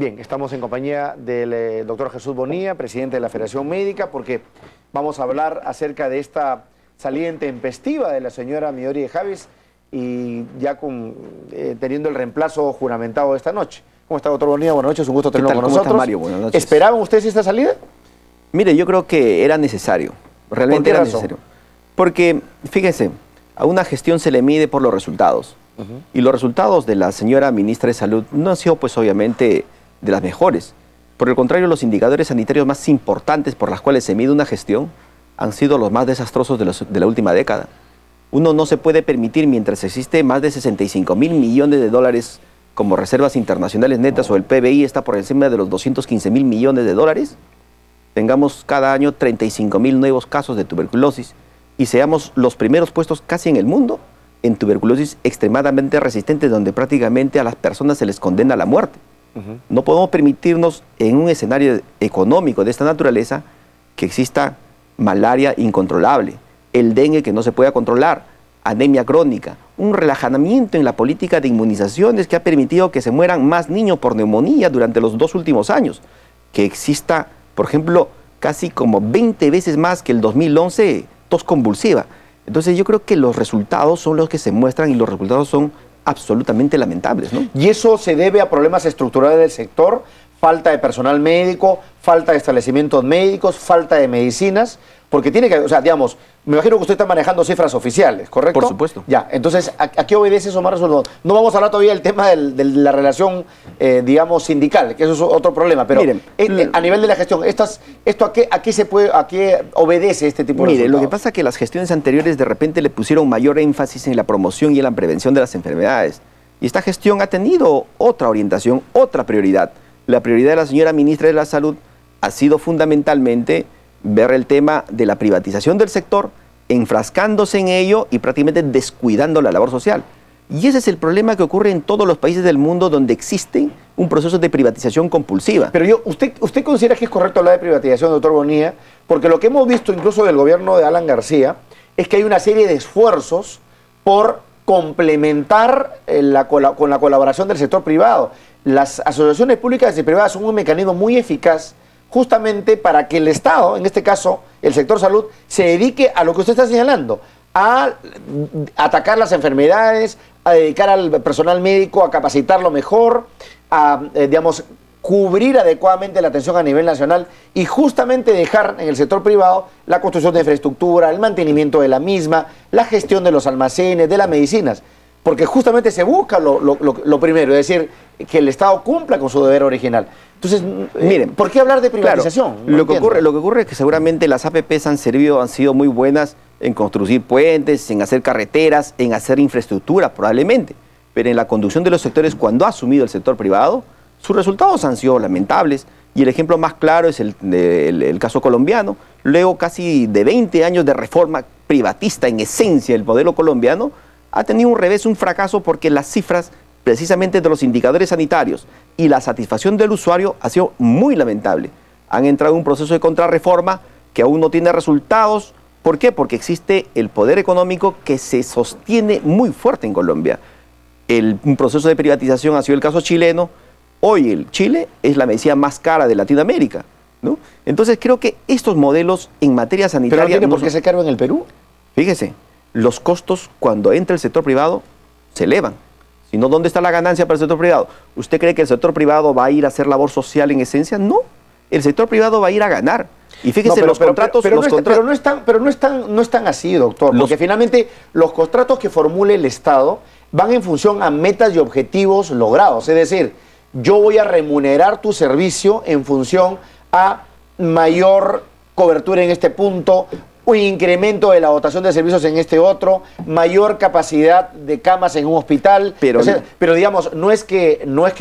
Bien, estamos en compañía del doctor Jesús Bonilla, presidente de la Federación Médica, porque vamos a hablar acerca de esta salida intempestiva de la señora Midori de Javis y ya teniendo el reemplazo juramentado esta noche. ¿Cómo está, doctor Bonilla? Buenas noches, un gusto tenerlo con nosotros. ¿Cómo está, Mario? Buenas noches. ¿Esperaban ustedes esta salida? Mire, yo creo que era necesario, realmente era necesario. Porque, fíjense, a una gestión se le mide por los resultados. Y los resultados de la señora ministra de Salud no han sido, pues, obviamente, de las mejores. Por el contrario, los indicadores sanitarios más importantes por los cuales se mide una gestión han sido los más desastrosos de la última década. Uno no se puede permitir, mientras existe más de 65.000 millones de dólares como reservas internacionales netas o el PBI está por encima de los 215.000 millones de dólares, tengamos cada año 35.000 nuevos casos de tuberculosis y seamos los primeros puestos casi en el mundo en tuberculosis extremadamente resistente, donde prácticamente a las personas se les condena a la muerte. No podemos permitirnos en un escenario económico de esta naturaleza que exista malaria incontrolable, el dengue que no se pueda controlar, anemia crónica, un relajamiento en la política de inmunizaciones que ha permitido que se mueran más niños por neumonía durante los 2 últimos años, que exista, por ejemplo, casi como 20 veces más que el 2011 tos convulsiva. Entonces yo creo que los resultados son los que se muestran y los resultados son absolutamente lamentables, ¿no? Y eso se debe a problemas estructurales del sector, falta de personal médico, falta de establecimientos médicos, falta de medicinas, porque tiene que, o sea, digamos, me imagino que usted está manejando cifras oficiales, ¿correcto? Por supuesto. Ya, entonces, ¿a qué obedece eso más resultados? No vamos a hablar todavía del tema de la relación, digamos, sindical, que eso es otro problema, pero miren, a nivel de la gestión, ¿a qué obedece este tipo de resultados? Lo que pasa es que las gestiones anteriores de repente le pusieron mayor énfasis en la promoción y en la prevención de las enfermedades. Y esta gestión ha tenido otra orientación, otra prioridad. La prioridad de la señora ministra de la Salud ha sido fundamentalmente ver el tema de la privatización del sector, enfrascándose en ello y prácticamente descuidando la labor social. Y ese es el problema que ocurre en todos los países del mundo donde existe un proceso de privatización compulsiva. Pero ¿usted considera que es correcto hablar de privatización, doctor Bonilla? Porque lo que hemos visto incluso del gobierno de Alan García es que hay una serie de esfuerzos por complementar con la colaboración del sector privado. Las asociaciones públicas y privadas son un mecanismo muy eficaz justamente para que el Estado, en este caso el sector salud, se dedique a lo que usted está señalando, a atacar las enfermedades, a dedicar al personal médico, a capacitarlo mejor, a, digamos, cubrir adecuadamente la atención a nivel nacional y justamente dejar en el sector privado la construcción de infraestructura, el mantenimiento de la misma, la gestión de los almacenes, de las medicinas. Porque justamente se busca lo primero, es decir, que el Estado cumpla con su deber original. Entonces, miren, ¿por qué hablar de privatización? Claro, lo que ocurre es que seguramente las APPs han sido muy buenas en construir puentes, en hacer carreteras, en hacer infraestructura, probablemente. Pero en la conducción de los sectores, cuando ha asumido el sector privado, sus resultados han sido lamentables. Y el ejemplo más claro es el caso colombiano. Luego casi de 20 años de reforma privatista en esencia del modelo colombiano, ha tenido un revés, un fracaso, porque las cifras precisamente de los indicadores sanitarios y la satisfacción del usuario ha sido muy lamentable. Han entrado en un proceso de contrarreforma que aún no tiene resultados. ¿Por qué? Porque existe el poder económico que se sostiene muy fuerte en Colombia. Un proceso de privatización ha sido el caso chileno. Hoy el Chile es la medicina más cara de Latinoamérica, ¿no? Entonces creo que estos modelos en materia sanitaria... ¿Pero no tiene por qué ser caro en el Perú? Fíjese, los costos cuando entra el sector privado se elevan. Si no, ¿dónde está la ganancia para el sector privado? ¿Usted cree que el sector privado va a ir a hacer labor social en esencia? No, el sector privado va a ir a ganar. Y fíjese, los contratos... Pero no están así, doctor, porque finalmente los contratos que formule el Estado van en función a metas y objetivos logrados. Es decir, yo voy a remunerar tu servicio en función a mayor cobertura en este punto, un incremento de la dotación de servicios en este otro, mayor capacidad de camas en un hospital. Pero digamos, no es que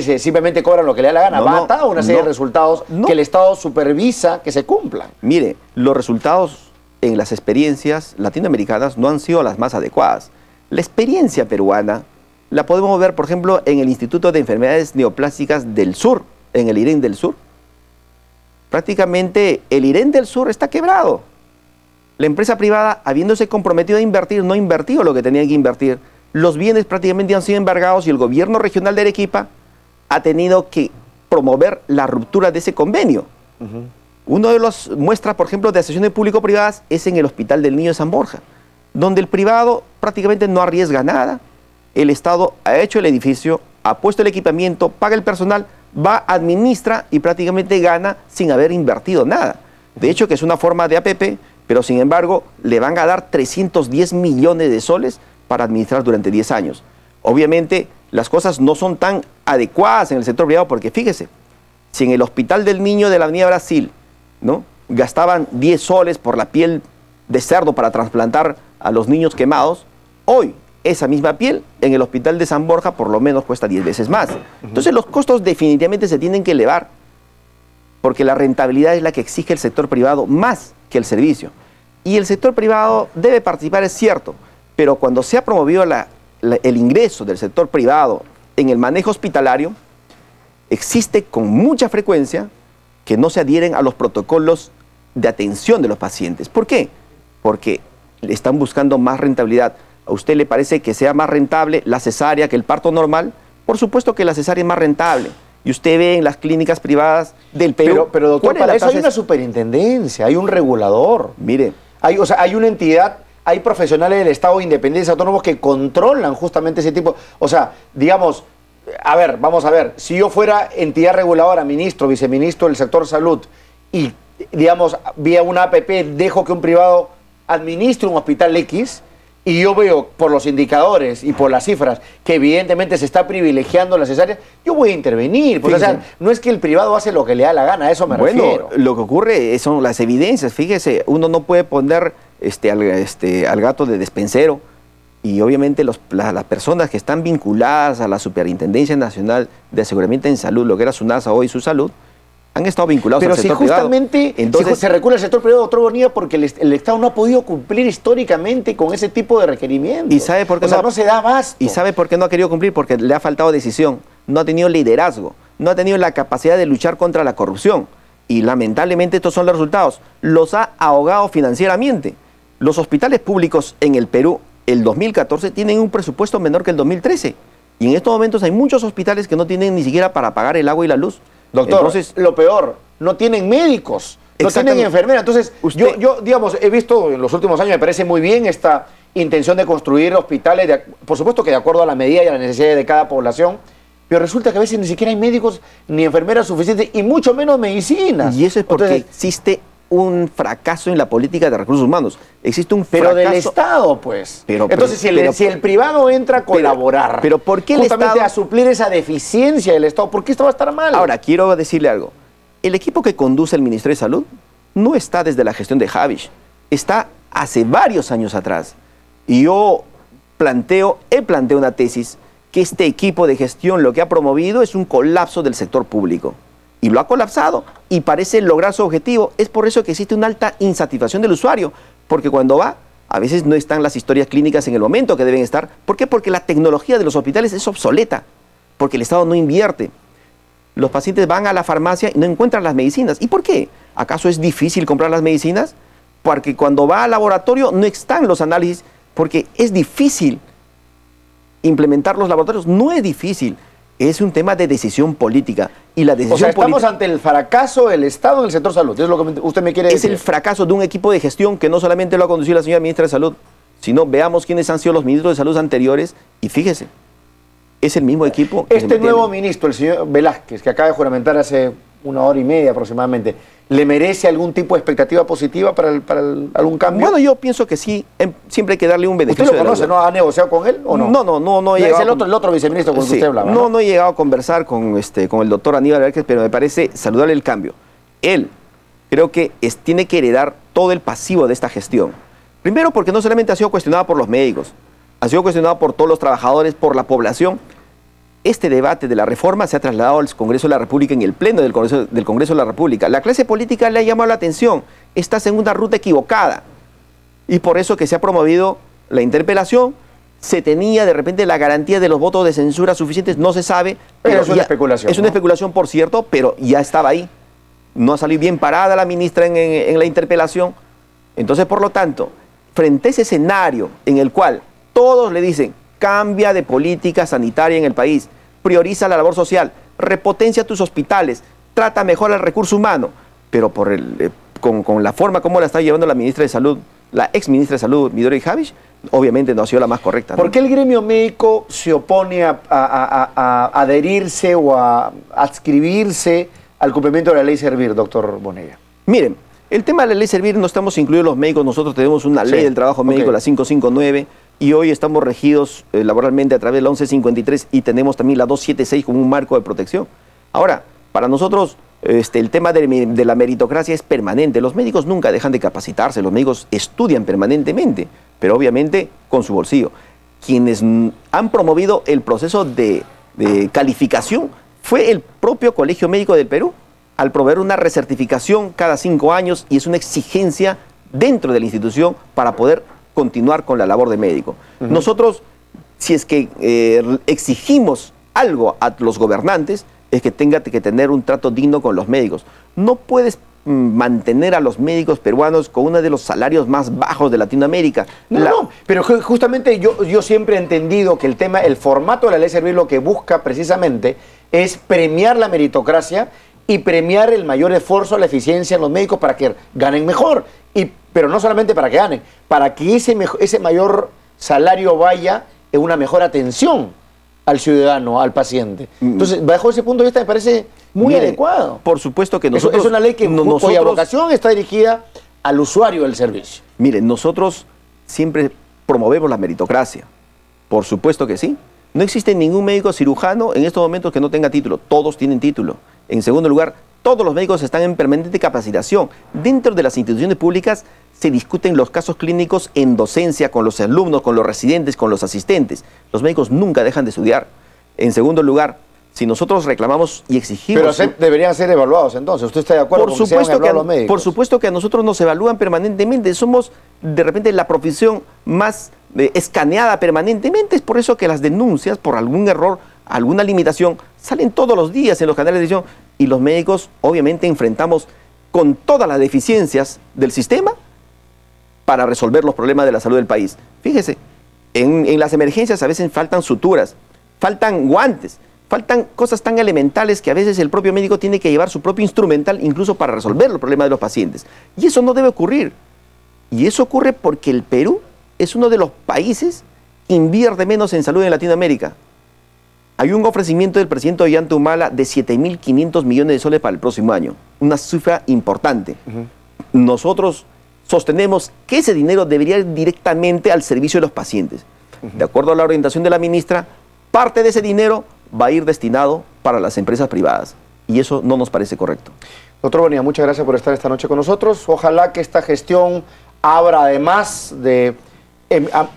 se simplemente cobran lo que le da la gana, va atado a una serie de resultados que el Estado supervisa que se cumplan. Mire, los resultados en las experiencias latinoamericanas no han sido las más adecuadas. La experiencia peruana la podemos ver, por ejemplo, en el Instituto de Enfermedades Neoplásicas del Sur, en el IREN del Sur. Prácticamente el IREN del Sur está quebrado. La empresa privada, habiéndose comprometido a invertir, no ha invertido lo que tenía que invertir. Los bienes prácticamente han sido embargados y el gobierno regional de Arequipa ha tenido que promover la ruptura de ese convenio. Uno de los muestras, por ejemplo, de asociaciones público-privadas es en el Hospital del Niño de San Borja, donde el privado prácticamente no arriesga nada. El Estado ha hecho el edificio, ha puesto el equipamiento, paga el personal, va, administra y prácticamente gana sin haber invertido nada. De hecho, que es una forma de APP, pero sin embargo le van a dar 310 millones de soles para administrar durante 10 años. Obviamente las cosas no son tan adecuadas en el sector privado porque fíjese, si en el Hospital del Niño de la Avenida Brasil, ¿no?, gastaban 10 soles por la piel de cerdo para trasplantar a los niños quemados, hoy esa misma piel en el Hospital de San Borja por lo menos cuesta 10 veces más. Entonces los costos definitivamente se tienen que elevar porque la rentabilidad es la que exige el sector privado más que el servicio. Y el sector privado debe participar, es cierto, pero cuando se ha promovido el ingreso del sector privado en el manejo hospitalario, existe con mucha frecuencia que no se adhieren a los protocolos de atención de los pacientes. ¿Por qué? Porque le están buscando más rentabilidad. ¿A usted le parece que sea más rentable la cesárea que el parto normal? Por supuesto que la cesárea es más rentable. Y usted ve en las clínicas privadas del Perú... Pero doctor, para eso hay una superintendencia, hay un regulador. Mire. O sea, hay una entidad, hay profesionales del Estado de independencia autónomos que controlan justamente ese tipo... O sea, digamos, a ver, vamos a ver, si yo fuera entidad reguladora, ministro, viceministro del sector salud, y, digamos, vía una APP dejo que un privado administre un hospital X... y yo veo por los indicadores y por las cifras que evidentemente se está privilegiando la cesárea, yo voy a intervenir. Porque, o sea, no es que el privado hace lo que le da la gana, a eso me refiero. Bueno, lo que ocurre son las evidencias. Fíjese, uno no puede poner al gato de despensero y obviamente las personas que están vinculadas a la Superintendencia Nacional de Aseguramiento en Salud, lo que era SUNASA hoy, su salud, han estado vinculados al sector privado. Pero si justamente se recula al sector privado, doctor Bonilla, porque el Estado no ha podido cumplir históricamente con ese tipo de requerimientos. ¿Y sabe por qué no se da abasto? ¿Y sabe por qué no ha querido cumplir? Porque le ha faltado decisión, no ha tenido liderazgo, no ha tenido la capacidad de luchar contra la corrupción. Y lamentablemente estos son los resultados. Los ha ahogado financieramente. Los hospitales públicos en el Perú, el 2014, tienen un presupuesto menor que el 2013. Y en estos momentos hay muchos hospitales que no tienen ni siquiera para pagar el agua y la luz. Doctor, entonces, lo peor, no tienen médicos, no tienen enfermeras. Entonces, yo, digamos, he visto en los últimos años, me parece muy bien esta intención de construir hospitales, por supuesto que de acuerdo a la medida y a las necesidades de cada población, pero resulta que a veces ni siquiera hay médicos ni enfermeras suficientes y mucho menos medicinas. Y eso es porque existe un fracaso en la política de recursos humanos. Existe un fracaso... Pero del Estado, pues. Entonces, si el privado entra a colaborar, pero ¿por qué justamente el Estado, a suplir esa deficiencia del Estado, ¿por qué esto va a estar mal? Ahora, quiero decirle algo. El equipo que conduce el Ministerio de Salud no está desde la gestión de Javish, está hace varios años atrás. Y yo he planteado una tesis que este equipo de gestión lo que ha promovido es un colapso del sector público. Y lo ha colapsado y parece lograr su objetivo. Es por eso que existe una alta insatisfacción del usuario, porque cuando va, a veces no están las historias clínicas en el momento que deben estar. ¿Por qué? Porque la tecnología de los hospitales es obsoleta, porque el Estado no invierte. Los pacientes van a la farmacia y no encuentran las medicinas. ¿Y por qué? ¿Acaso es difícil comprar las medicinas? Porque cuando va al laboratorio no están los análisis, porque es difícil implementar los laboratorios. No es difícil. Es un tema de decisión política. Y la decisión estamos ante el fracaso del Estado en el sector salud. Es lo que usted me quiere decir. Es el fracaso de un equipo de gestión que no solamente lo ha conducido la señora ministra de Salud, sino veamos quiénes han sido los ministros de Salud anteriores y fíjese, es el mismo equipo. Este nuevo ministro, el señor Velázquez, que acaba de juramentar hace 1 hora y media aproximadamente, ¿le merece algún tipo de expectativa positiva para algún cambio? Bueno, yo pienso que sí, siempre hay que darle un beneficio. ¿Usted lo conoce, no? ¿Ha negociado con él o no? No he llegado. Es el otro viceministro con el que usted hablaba. No he llegado a conversar con el doctor Aníbal Velázquez, pero me parece saludable el cambio. Él creo que tiene que heredar todo el pasivo de esta gestión. Primero porque no solamente ha sido cuestionado por los médicos, ha sido cuestionado por todos los trabajadores, por la población. Este debate de la reforma se ha trasladado al Congreso de la República en el Pleno del Congreso de la República. La clase política le ha llamado la atención. Estás en una ruta equivocada. Y por eso que se ha promovido la interpelación. Se tenía de repente la garantía de los votos de censura suficientes, no se sabe. Pero es una especulación. Es una especulación, por cierto, pero ya estaba ahí. No ha salido bien parada la ministra en la interpelación. Entonces, por lo tanto, frente a ese escenario en el cual todos le dicen, cambia de política sanitaria en el país, prioriza la labor social, repotencia tus hospitales, trata mejor al recurso humano, pero con la forma como la está llevando la ministra de Salud, la ex ministra de Salud, Midori Javish, obviamente no ha sido la más correcta, ¿no? ¿Por qué el gremio médico se opone a adherirse o a adscribirse al cumplimiento de la ley Servir, doctor Bonilla? Miren, el tema de la ley Servir no estamos incluidos los médicos, nosotros tenemos una ley del trabajo médico, la 559, y hoy estamos regidos laboralmente a través de la 1153 y tenemos también la 276 como un marco de protección. Ahora, para nosotros el tema de la meritocracia es permanente. Los médicos nunca dejan de capacitarse, los médicos estudian permanentemente, pero obviamente con su bolsillo. Quienes han promovido el proceso de calificación fue el propio Colegio Médico del Perú, al proveer una recertificación cada 5 años, y es una exigencia dentro de la institución para poder continuar con la labor de médico. Nosotros, si es que exigimos algo a los gobernantes, es que tenga que tener un trato digno con los médicos. No puedes mantener a los médicos peruanos con uno de los salarios más bajos de Latinoamérica. No, pero justamente yo siempre he entendido que el formato de la ley Servir lo que busca precisamente es premiar la meritocracia y premiar el mayor esfuerzo, la eficiencia en los médicos para que ganen mejor. Pero no solamente para que ganen, para que ese mayor salario vaya en una mejor atención al ciudadano, al paciente. Entonces, bajo ese punto de vista me parece muy adecuado. Por supuesto que nosotros... Es una ley cuya vocación está dirigida al usuario del servicio. Miren, nosotros siempre promovemos la meritocracia. Por supuesto que sí. No existe ningún médico cirujano en estos momentos que no tenga título. Todos tienen título. En segundo lugar, todos los médicos están en permanente capacitación. Dentro de las instituciones públicas se discuten los casos clínicos en docencia con los alumnos, con los residentes, con los asistentes. Los médicos nunca dejan de estudiar. En segundo lugar, si nosotros reclamamos y exigimos... Pero deberían ser evaluados entonces. ¿Usted está de acuerdo con que sean evaluados los médicos? Por supuesto que a nosotros nos evalúan permanentemente. Somos de repente la profesión más escaneada permanentemente. Es por eso que las denuncias por algún error, alguna limitación, salen todos los días en los canales de televisión. Y los médicos obviamente enfrentamos con todas las deficiencias del sistema para resolver los problemas de la salud del país. Fíjese, en las emergencias a veces faltan suturas, faltan guantes, faltan cosas tan elementales que a veces el propio médico tiene que llevar su propio instrumental incluso para resolver los problemas de los pacientes. Y eso no debe ocurrir. Y eso ocurre porque el Perú es uno de los países que invierte menos en salud en Latinoamérica. Hay un ofrecimiento del presidente Ollanta Humala de 7.500 millones de soles para el próximo año. Una cifra importante. Nosotros sostenemos que ese dinero debería ir directamente al servicio de los pacientes. De acuerdo a la orientación de la ministra, parte de ese dinero va a ir destinado para las empresas privadas. Y eso no nos parece correcto. Doctor Bonilla, muchas gracias por estar esta noche con nosotros. Ojalá que esta gestión abra, además de...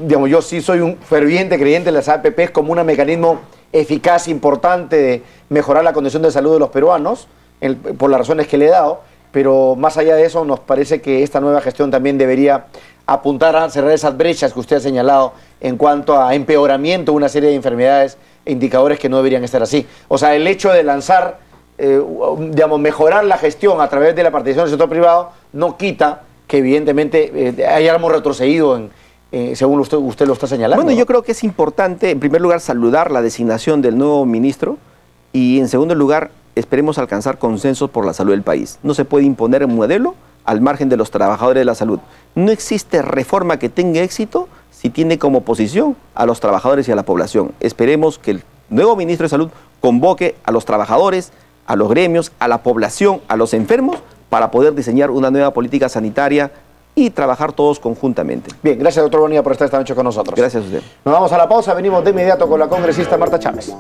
digamos, yo sí soy un ferviente creyente de las APPs como un mecanismo eficaz, importante de mejorar la condición de salud de los peruanos, por las razones que le he dado, pero más allá de eso nos parece que esta nueva gestión también debería apuntar a cerrar esas brechas que usted ha señalado en cuanto a empeoramiento de una serie de enfermedades e indicadores que no deberían estar así. O sea, el hecho de lanzar, digamos, mejorar la gestión a través de la participación del sector privado no quita que evidentemente hayamos retrocedido según usted lo está señalando. Bueno, yo creo que es importante, en primer lugar, saludar la designación del nuevo ministro y, en segundo lugar, esperemos alcanzar consensos por la salud del país. No se puede imponer un modelo al margen de los trabajadores de la salud. No existe reforma que tenga éxito si tiene como oposición a los trabajadores y a la población. Esperemos que el nuevo ministro de Salud convoque a los trabajadores, a los gremios, a la población, a los enfermos, para poder diseñar una nueva política sanitaria y trabajar todos conjuntamente. Bien, gracias, doctor Bonilla, por estar esta noche con nosotros. Gracias a usted. Nos vamos a la pausa, venimos de inmediato con la congresista Marta Chávez.